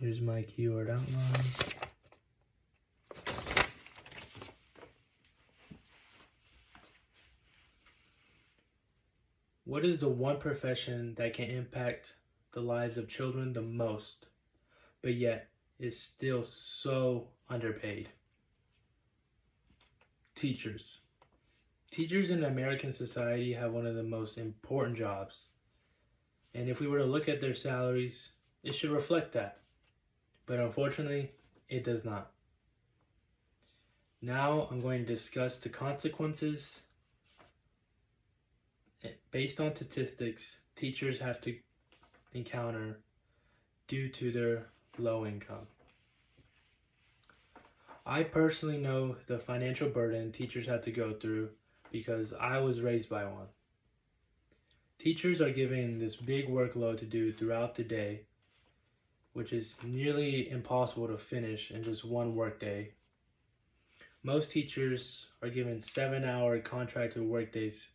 Here's my keyword outline. What is the one profession that can impact the lives of children the most, but yet is still so underpaid? Teachers. Teachers in American society have one of the most important jobs. And if we were to look at their salaries, it should reflect that. But unfortunately, it does not. Now I'm going to discuss the consequences based on statistics teachers have to encounter due to their low income. I personally know the financial burden teachers have to go through because I was raised by one. Teachers are given this big workload to do throughout the day, which is nearly impossible to finish in just one workday. Most teachers are given 7-hour contracted workdays,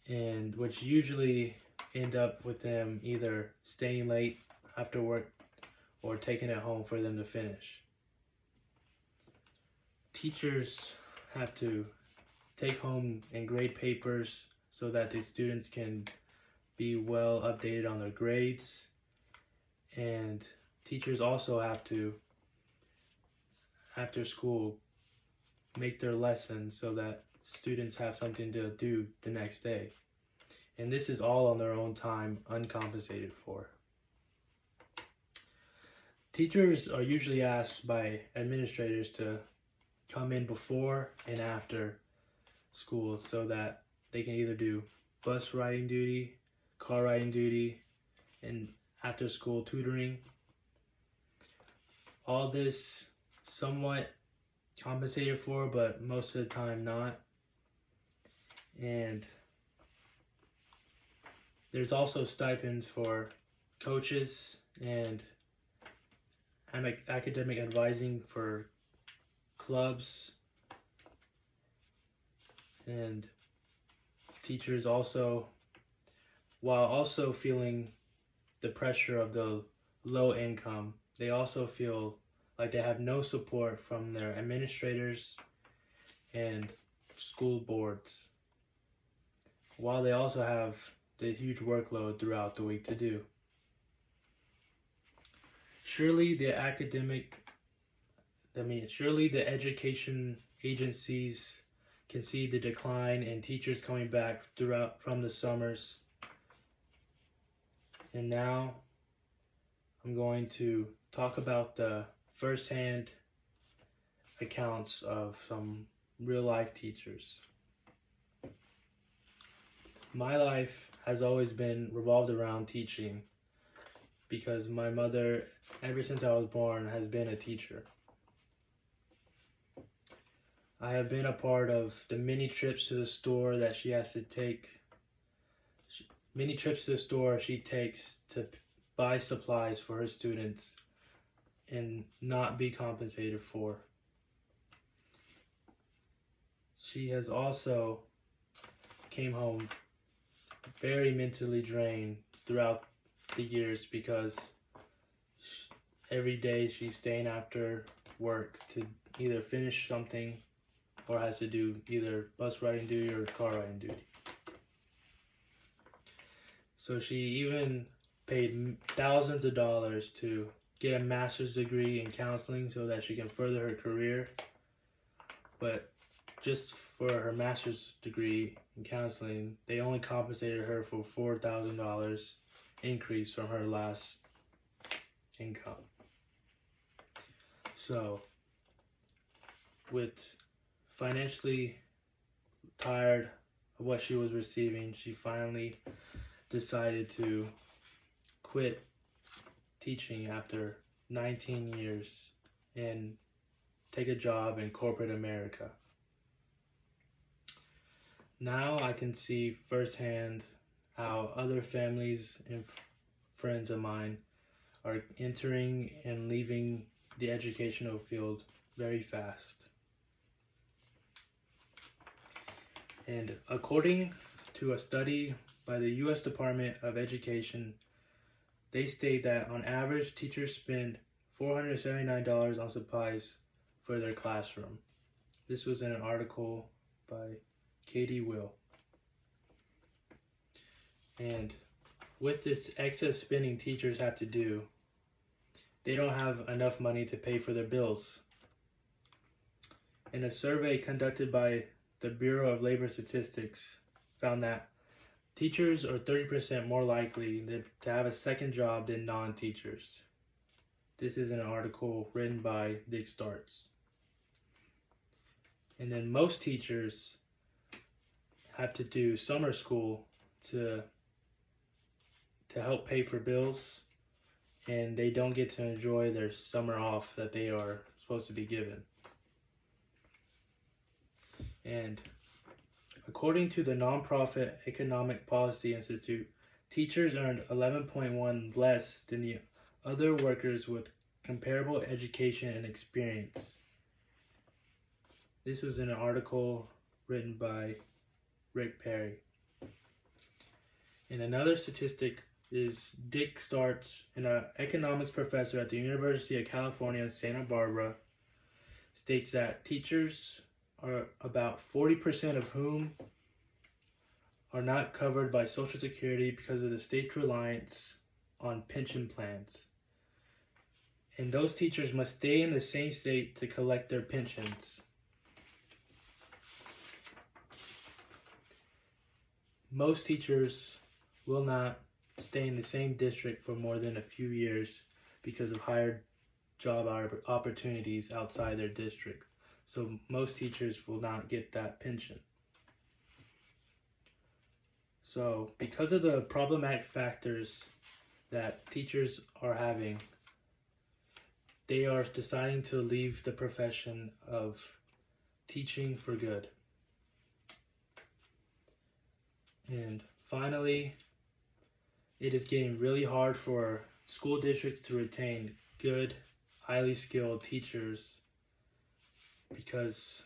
and which usually end up with them either staying late after work or taking it home for them to finish. Teachers have to take home and grade papers so that the students can be well updated on their grades, and teachers also have to, after school, make their lessons so that students have something to do the next day. And this is all on their own time, uncompensated for. Teachers are usually asked by administrators to come in before and after school so that they can either do bus riding duty, car riding duty, and after school tutoring. All this somewhat compensated for, but most of the time not. And there's also stipends for coaches and academic advising for clubs, and teachers also, while also feeling the pressure of the low income, they also feel like they have no support from their administrators and school boards, while they also have the huge workload throughout the week to do. Surely the education agencies can see the decline in teachers coming back from the summers. And now I'm going to talk about the first-hand accounts of some real-life teachers. My life has always been revolved around teaching because my mother, ever since I was born, has been a teacher. I have been a part of the many trips to the store that she has to take, many trips to the store she takes to buy supplies for her students and not be compensated for. She has also came home very mentally drained throughout the years because every day she's staying after work to either finish something or has to do either bus riding duty or car riding duty. So she even paid thousands of dollars to get a master's degree in counseling so that she can further her career. But just for her master's degree in counseling, they only compensated her for $4,000 increase from her last income. So, with financially tired of what she was receiving, she finally decided to quit teaching after 19 years and take a job in corporate America. Now I can see firsthand how other families and friends of mine are entering and leaving the educational field very fast. And according to a study by the U.S. Department of Education, they state that on average, teachers spend $479 on supplies for their classroom. This was in an article by Katie Will. And with this excess spending teachers have to do, they don't have enough money to pay for their bills. And a survey conducted by the Bureau of Labor Statistics found that teachers are 30% more likely to have a second job than non-teachers. This is an article written by Dick Starts. And then most teachers have to do summer school to help pay for bills, and they don't get to enjoy their summer off that they are supposed to be given. And according to the nonprofit Economic Policy Institute, teachers earned 11.1 less than the other workers with comparable education and experience. This was in an article written by Rick Perry. And another statistic is Dick Starts, an economics professor at the University of California, Santa Barbara, states that teachers are about 40% of whom are not covered by Social Security because of the state's reliance on pension plans. And those teachers must stay in the same state to collect their pensions. Most teachers will not stay in the same district for more than a few years because of higher job opportunities outside their district. So most teachers will not get that pension. So because of the problematic factors that teachers are having, they are deciding to leave the profession of teaching for good. And finally, it is getting really hard for school districts to retain good, highly skilled teachers because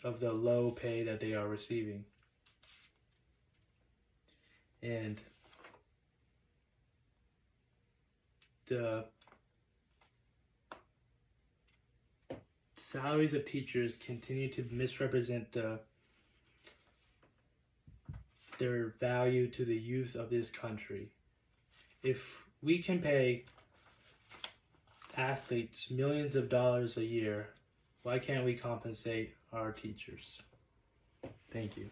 of the low pay that they are receiving. And the salaries of teachers continue to misrepresent their value to the youth of this country. If we can pay athletes millions of dollars a year, why can't we compensate our teachers? Thank you.